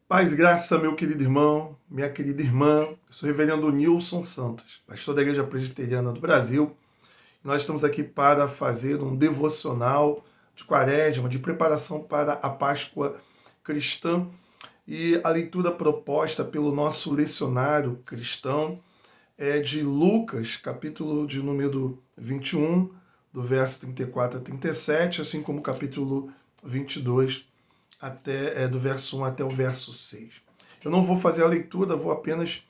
Paz e graça, meu querido irmão, minha querida irmã. Eu sou o reverendo Nilson Santos, pastor da Igreja Presbiteriana do Brasil. Nós estamos aqui para fazer um devocional de Quaresma, de preparação para a Páscoa cristã. E a leitura proposta pelo nosso lecionário cristão é de Lucas, capítulo de número 21, do verso 34 a 37, assim como o capítulo 22, do verso 1 até o verso 6. Eu não vou fazer a leitura, vou apenas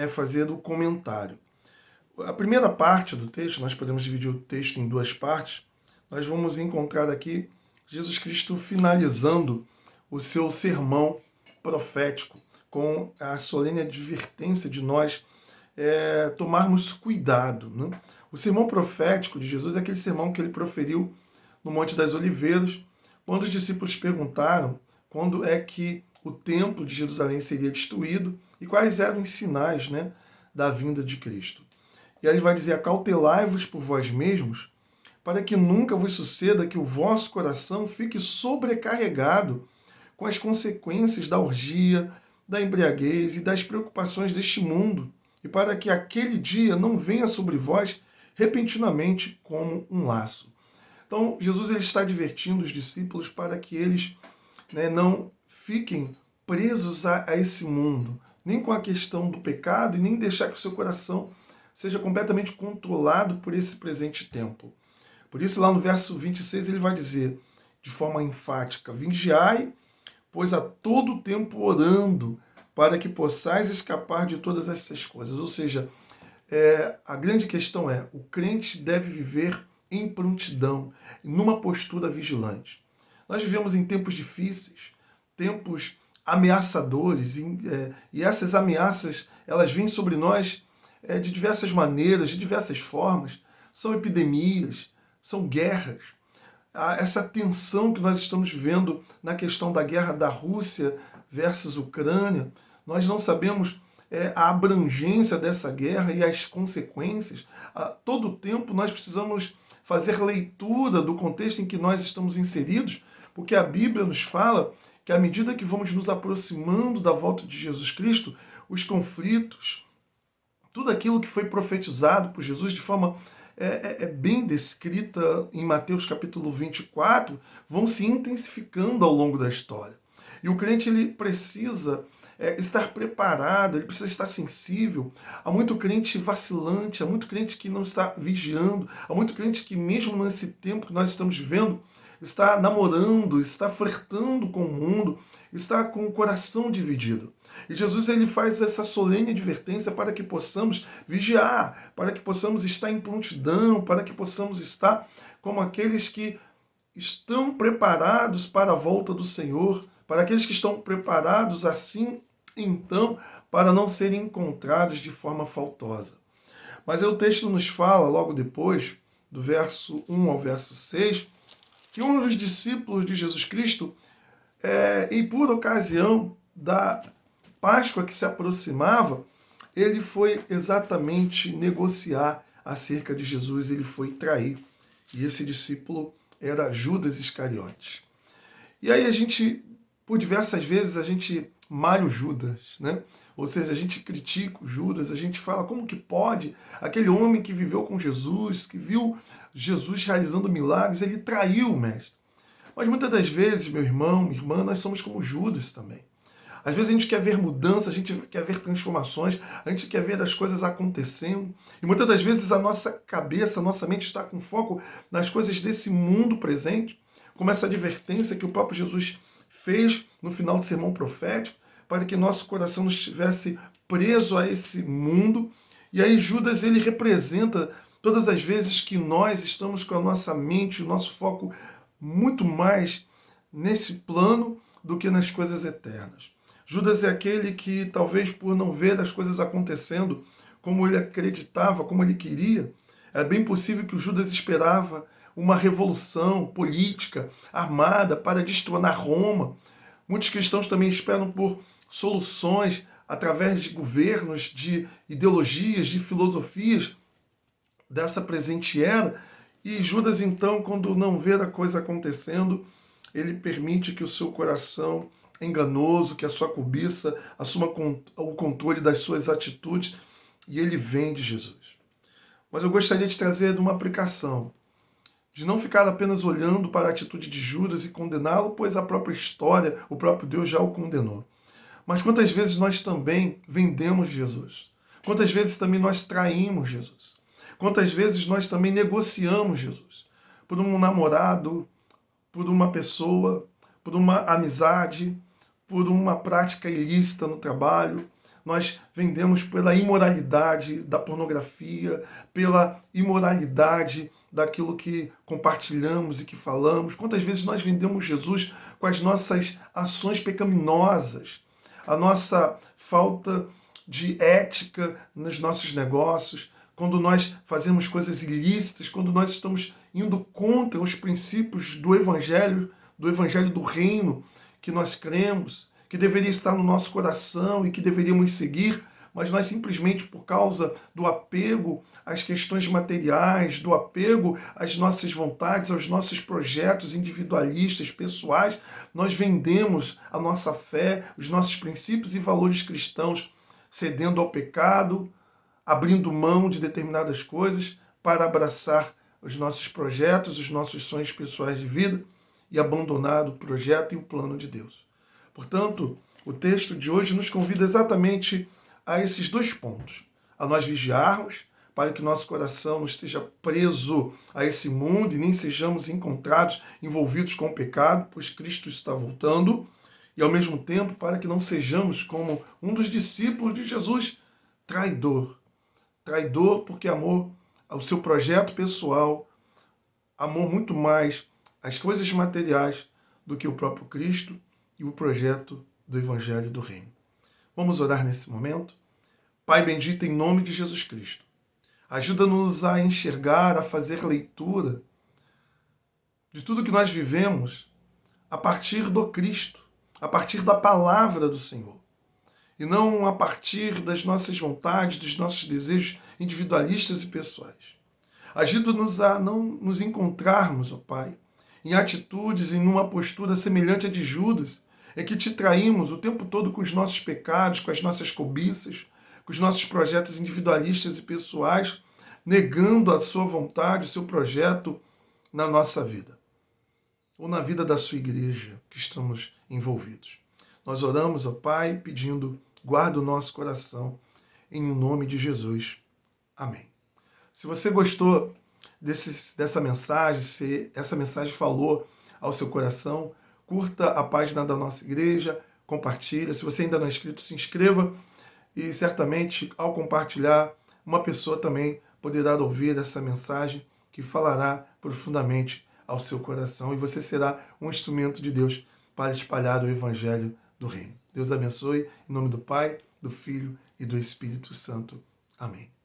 fazer o comentário. A primeira parte do texto, nós podemos dividir o texto em duas partes, nós vamos encontrar aqui Jesus Cristo finalizando o seu sermão profético, com a solene advertência de nós tomarmos cuidado. Né? O sermão profético de Jesus é aquele sermão que ele proferiu no Monte das Oliveiras, quando os discípulos perguntaram quando é que o templo de Jerusalém seria destruído e quais eram os sinais, né, da vinda de Cristo. E aí ele vai dizer: acautelai-vos por vós mesmos, para que nunca vos suceda que o vosso coração fique sobrecarregado com as consequências da orgia, da embriaguez e das preocupações deste mundo, e para que aquele dia não venha sobre vós repentinamente como um laço. Então, Jesus ele está advertindo os discípulos para que eles não fiquem presos a esse mundo, nem com a questão do pecado, e nem deixar que o seu coração seja completamente controlado por esse presente tempo. Por isso, lá no verso 26, ele vai dizer, de forma enfática: vigiai, pois a todo tempo orando, para que possais escapar de todas essas coisas. Ou seja, a grande questão é, o crente deve viver em prontidão, numa postura vigilante. Nós vivemos em tempos difíceis, tempos ameaçadores, e essas ameaças elas vêm sobre nós de diversas maneiras, de diversas formas. São epidemias, são guerras. Essa tensão que nós estamos vivendo na questão da guerra da Rússia versus Ucrânia, nós não sabemos a abrangência dessa guerra e as consequências. A todo tempo nós precisamos fazer leitura do contexto em que nós estamos inseridos, porque a Bíblia nos fala que à medida que vamos nos aproximando da volta de Jesus Cristo, os conflitos, tudo aquilo que foi profetizado por Jesus de forma bem descrita em Mateus capítulo 24, vão se intensificando ao longo da história. E o crente ele precisa estar preparado, ele precisa estar sensível. Há muito crente vacilante, há muito crente que não está vigiando, há muito crente que mesmo nesse tempo que nós estamos vivendo, está namorando, está flertando com o mundo, está com o coração dividido. E Jesus ele faz essa solene advertência para que possamos vigiar, para que possamos estar em prontidão, para que possamos estar como aqueles que estão preparados para a volta do Senhor, para aqueles que estão preparados assim, então, para não serem encontrados de forma faltosa. Mas aí o texto nos fala, logo depois, do verso 1 ao verso 6, que um dos discípulos de Jesus Cristo, e por ocasião da Páscoa que se aproximava, ele foi exatamente negociar acerca de Jesus, ele foi trair. E esse discípulo era Judas Iscariotes. E aí por diversas vezes, a gente malha o Judas, né? Ou seja, a gente critica o Judas, a gente fala como que pode, aquele homem que viveu com Jesus, que viu Jesus realizando milagres, ele traiu o mestre. Mas muitas das vezes, meu irmão, minha irmã, nós somos como Judas também. Às vezes a gente quer ver mudança, a gente quer ver transformações, a gente quer ver as coisas acontecendo. E muitas das vezes a nossa cabeça, a nossa mente está com foco nas coisas desse mundo presente, como essa advertência que o próprio Jesus fez no final do sermão profético, para que nosso coração não estivesse preso a esse mundo. E aí Judas ele representa todas as vezes que nós estamos com a nossa mente, o nosso foco muito mais nesse plano do que nas coisas eternas. Judas é aquele que, talvez por não ver as coisas acontecendo como ele acreditava, como ele queria, é bem possível que o Judas esperava uma revolução política armada para destronar Roma. Muitos cristãos também esperam por soluções através de governos, de ideologias, de filosofias dessa presente era. E Judas, então, quando não vê a coisa acontecendo, ele permite que o seu coração enganoso, que a sua cobiça assuma o controle das suas atitudes, e ele vem de Jesus. Mas eu gostaria de trazer uma aplicação, de não ficar apenas olhando para a atitude de Judas e condená-lo, pois a própria história, o próprio Deus já o condenou. Mas quantas vezes nós também vendemos Jesus? Quantas vezes também nós traímos Jesus? Quantas vezes nós também negociamos Jesus? Por um namorado, por uma pessoa, por uma amizade, por uma prática ilícita no trabalho. Nós vendemos pela imoralidade da pornografia, pela imoralidade daquilo que compartilhamos e que falamos. Quantas vezes nós vendemos Jesus com as nossas ações pecaminosas, a nossa falta de ética nos nossos negócios, quando nós fazemos coisas ilícitas, quando nós estamos indo contra os princípios do Evangelho do Reino, que nós cremos, que deveria estar no nosso coração e que deveríamos seguir, mas nós simplesmente, por causa do apego às questões materiais, do apego às nossas vontades, aos nossos projetos individualistas, pessoais, nós vendemos a nossa fé, os nossos princípios e valores cristãos, cedendo ao pecado, abrindo mão de determinadas coisas para abraçar os nossos projetos, os nossos sonhos pessoais de vida e abandonar o projeto e o plano de Deus. Portanto, o texto de hoje nos convida exatamente a esses dois pontos. A nós vigiarmos para que nosso coração não esteja preso a esse mundo e nem sejamos encontrados envolvidos com o pecado, pois Cristo está voltando, e ao mesmo tempo para que não sejamos como um dos discípulos de Jesus, traidor. Traidor porque amou ao seu projeto pessoal, amou muito mais as coisas materiais do que o próprio Cristo e o projeto do Evangelho do Reino. Vamos orar nesse momento? Pai bendito, em nome de Jesus Cristo, ajuda-nos a enxergar, a fazer leitura de tudo que nós vivemos a partir do Cristo, a partir da palavra do Senhor, e não a partir das nossas vontades, dos nossos desejos individualistas e pessoais. Ajuda-nos a não nos encontrarmos, ó Pai, em atitudes, em uma postura semelhante à de Judas, é que te traímos o tempo todo com os nossos pecados, com as nossas cobiças, com os nossos projetos individualistas e pessoais, negando a sua vontade, o seu projeto na nossa vida, ou na vida da sua igreja que estamos envolvidos. Nós oramos, ó Pai, pedindo, guarda o nosso coração, em nome de Jesus. Amém. Se você gostou dessa mensagem, se essa mensagem falou ao seu coração, curta a página da nossa igreja, compartilha. Se você ainda não é inscrito, se inscreva e certamente ao compartilhar, uma pessoa também poderá ouvir essa mensagem que falará profundamente ao seu coração e você será um instrumento de Deus para espalhar o Evangelho do Reino. Deus abençoe, em nome do Pai, do Filho e do Espírito Santo. Amém.